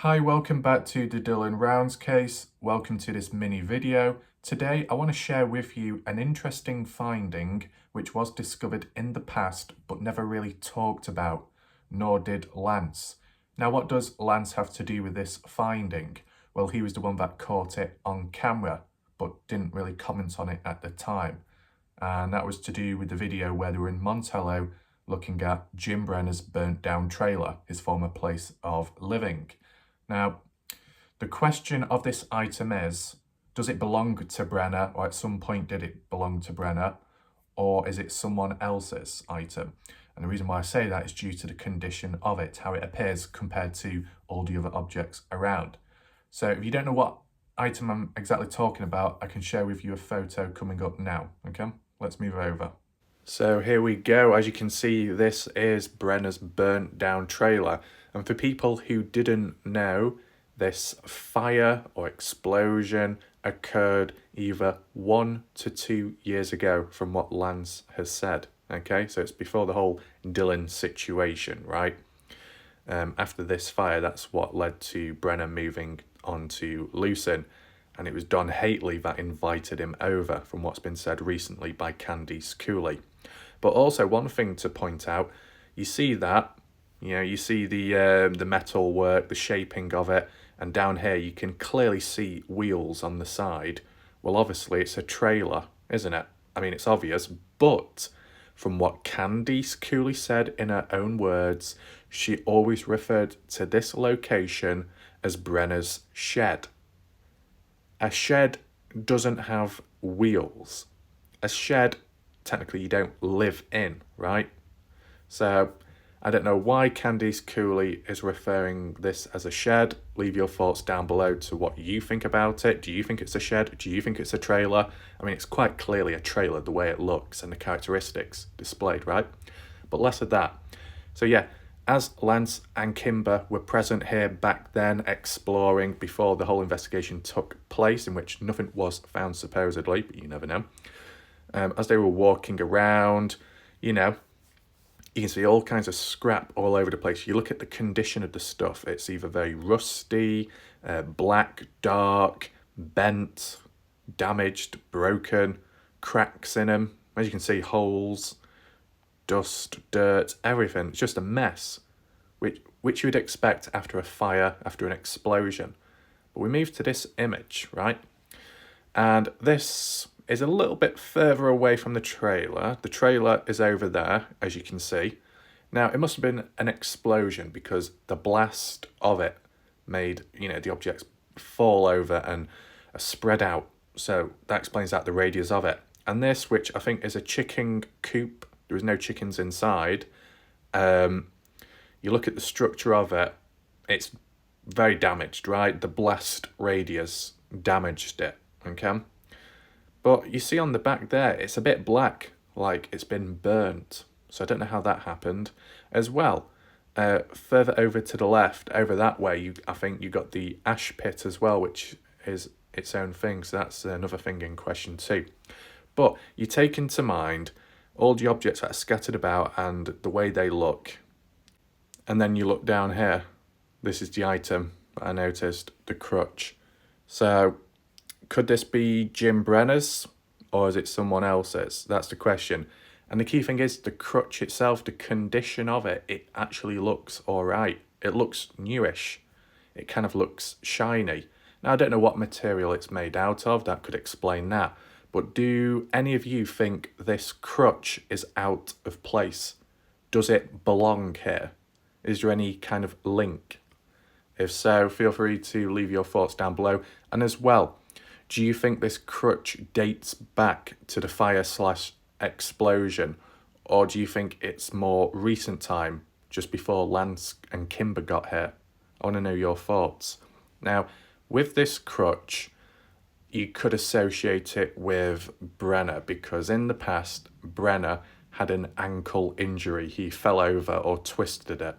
Hi, welcome back to the Dylan Rounds case. Welcome to this mini video. Today I want to share with you an interesting finding which was discovered in the past but never really talked about, nor did Lance. Now what does Lance have to do with this finding? Well, he was the one that caught it on camera but didn't really comment on it at the time. And that was to do with the video where they were in Montello looking at Jim Brenner's burnt down trailer, his former place of living. Now, the question of this item is, does it belong to Brenner, or at some point did it belong to Brenner, or is it someone else's item? And the reason why I say that is due to the condition of it, how it appears compared to all the other objects around. So if you don't know what item I'm exactly talking about, I can share with you a photo coming up now, okay? Let's move over. So here we go. As you can see, this is Brenner's burnt down trailer. And for people who didn't know, this fire or explosion occurred either 1 to 2 years ago from what Lance has said. Okay, so it's before the whole Dylan situation, right? After this fire, that's what led to Brenner moving on to Lucin. And it was Don Hately that invited him over, from what's been said recently by Candice Cooley. But also one thing to point out, you see that, you see the metal work, the shaping of it, and down here you can clearly see wheels on the side. Well, obviously it's a trailer, isn't it? I mean, it's obvious, but from what Candice Cooley said in her own words, she always referred to this location as Brenner's shed. A shed doesn't have wheels. A shed, technically, you don't live in, right? So I don't know why Candice Cooley is referring this as a shed. Leave your thoughts down below to what you think about it. Do you think it's a shed? Do you think it's a trailer? I mean, it's quite clearly a trailer, the way it looks and the characteristics displayed, right? But less of that. So yeah, as Lance and Kimber were present here back then, exploring before the whole investigation took place, in which nothing was found supposedly, but you never know. As they were walking around, you can see all kinds of scrap all over the place. You look at the condition of the stuff, it's either very rusty, black, dark, bent, damaged, broken, cracks in them. As you can see, holes, dust, dirt, everything. It's just a mess, which you would expect after a fire, after an explosion. But we move to this image, right? And this is a little bit further away from the trailer. The trailer is over there, as you can see. Now, it must have been an explosion because the blast of it made, the objects fall over and spread out. So that explains out the radius of it. And this, which I think is a chicken coop, there was no chickens inside. You look at the structure of it, it's very damaged, right? The blast radius damaged it, okay? But you see on the back there, it's a bit black, like it's been burnt. So I don't know how that happened. As well, further over to the left, over that way, I think you got the ash pit as well, which is its own thing. So that's another thing in question too. But you take into mind all the objects that are scattered about and the way they look. And then you look down here. This is the item that I noticed, the crutch. So could this be Jim Brenner's or is it someone else's? That's the question. And the key thing is the crutch itself, the condition of it, it actually looks all right. It looks newish. It kind of looks shiny. Now, I don't know what material it's made out of. That could explain that. But do any of you think this crutch is out of place? Does it belong here? Is there any kind of link? If so, feel free to leave your thoughts down below. And as well, do you think this crutch dates back to the fire/explosion? Or do you think it's more recent time, just before Lance and Kimber got here? I want to know your thoughts. Now, with this crutch, you could associate it with Brenner because in the past, Brenner had an ankle injury. He fell over or twisted it.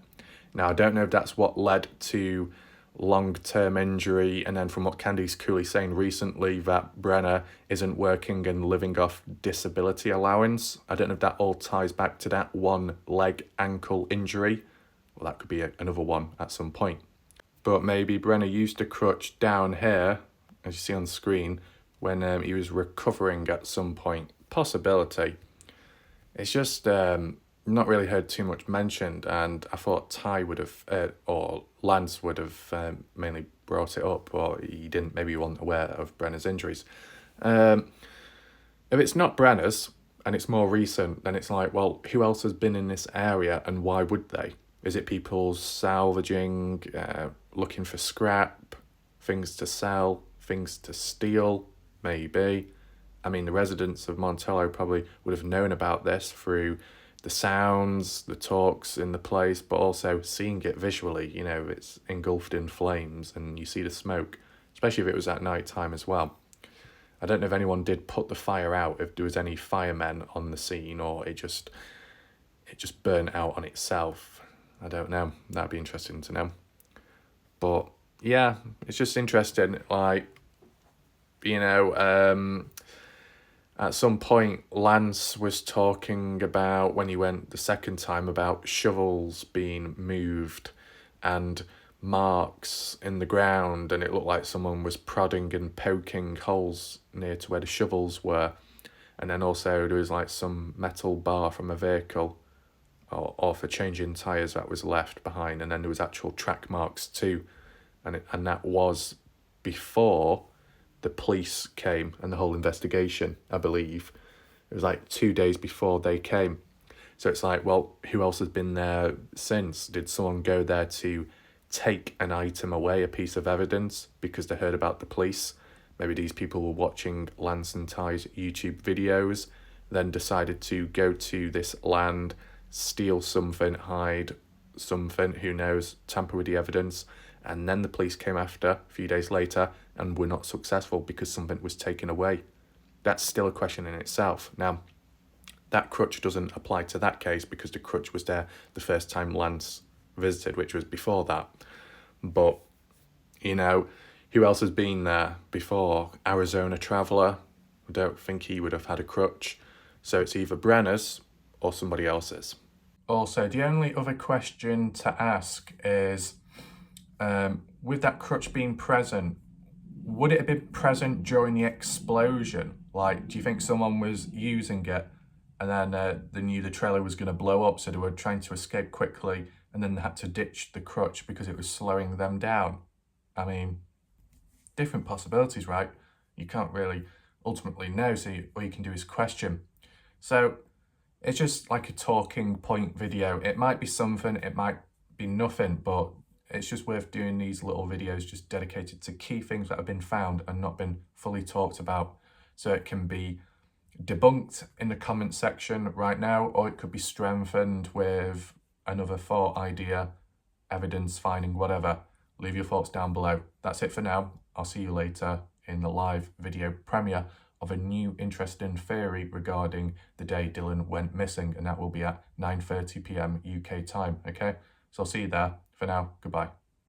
Now, I don't know if that's what led to long-term injury, and then from what Candice Cooley saying recently that Brenner isn't working and living off disability allowance. I don't know if that all ties back to that one leg ankle injury. Well, that could be another one at some point. But maybe Brenner used a crutch down here, as you see on the screen, when he was recovering at some point. Possibility. It's just not really heard too much mentioned, and I thought Ty would have, or Lance would have mainly brought it up, or he didn't, maybe he wasn't aware of Brenner's injuries. If it's not Brenner's, and it's more recent, then it's like, well, who else has been in this area, and why would they? Is it people salvaging, looking for scrap, things to sell, things to steal? Maybe. I mean, the residents of Montello probably would have known about this through the sounds, the talks in the place, but also seeing it visually. You know, it's engulfed in flames and you see the smoke, especially if it was at night time as well. I don't know if anyone did put the fire out, if there was any firemen on the scene, or it just burnt out on itself. I don't know. That'd be interesting to know. But yeah, it's just interesting. Like, you know, at some point, Lance was talking about, when he went the second time, about shovels being moved and marks in the ground, and it looked like someone was prodding and poking holes near to where the shovels were. And then also there was like some metal bar from a vehicle or for changing tyres that was left behind, and then there was actual track marks too. And that was before the police came and the whole investigation, I believe. It was like 2 days before they came. So it's like, well, who else has been there since? Did someone go there to take an item away, a piece of evidence, because they heard about the police? Maybe these people were watching Lance and Ty's YouTube videos, then decided to go to this land, steal something, hide something, who knows, tamper with the evidence, and then the police came after a few days later and were not successful because something was taken away. That's still a question in itself. Now, that crutch doesn't apply to that case because the crutch was there the first time Lance visited, which was before that. But, you know, who else has been there before? Arizona Traveller. I don't think he would have had a crutch. So it's either Brenner's or somebody else's. Also, the only other question to ask is, with that crutch being present, would it have been present during the explosion? Like, do you think someone was using it and then they knew the trailer was going to blow up, so they were trying to escape quickly and then they had to ditch the crutch because it was slowing them down? I mean, different possibilities, right? You can't really ultimately know, so all you can do is question. So it's just like a talking point video. It might be something, it might be nothing, but it's just worth doing these little videos just dedicated to key things that have been found and not been fully talked about. So it can be debunked in the comment section right now, or it could be strengthened with another thought, idea, evidence, finding, whatever. Leave your thoughts down below. That's it for now. I'll see you later in the live video premiere of a new interesting theory regarding the day Dylan went missing, and that will be at 9:30 p.m. UK time, okay? So I'll see you there. For now, goodbye.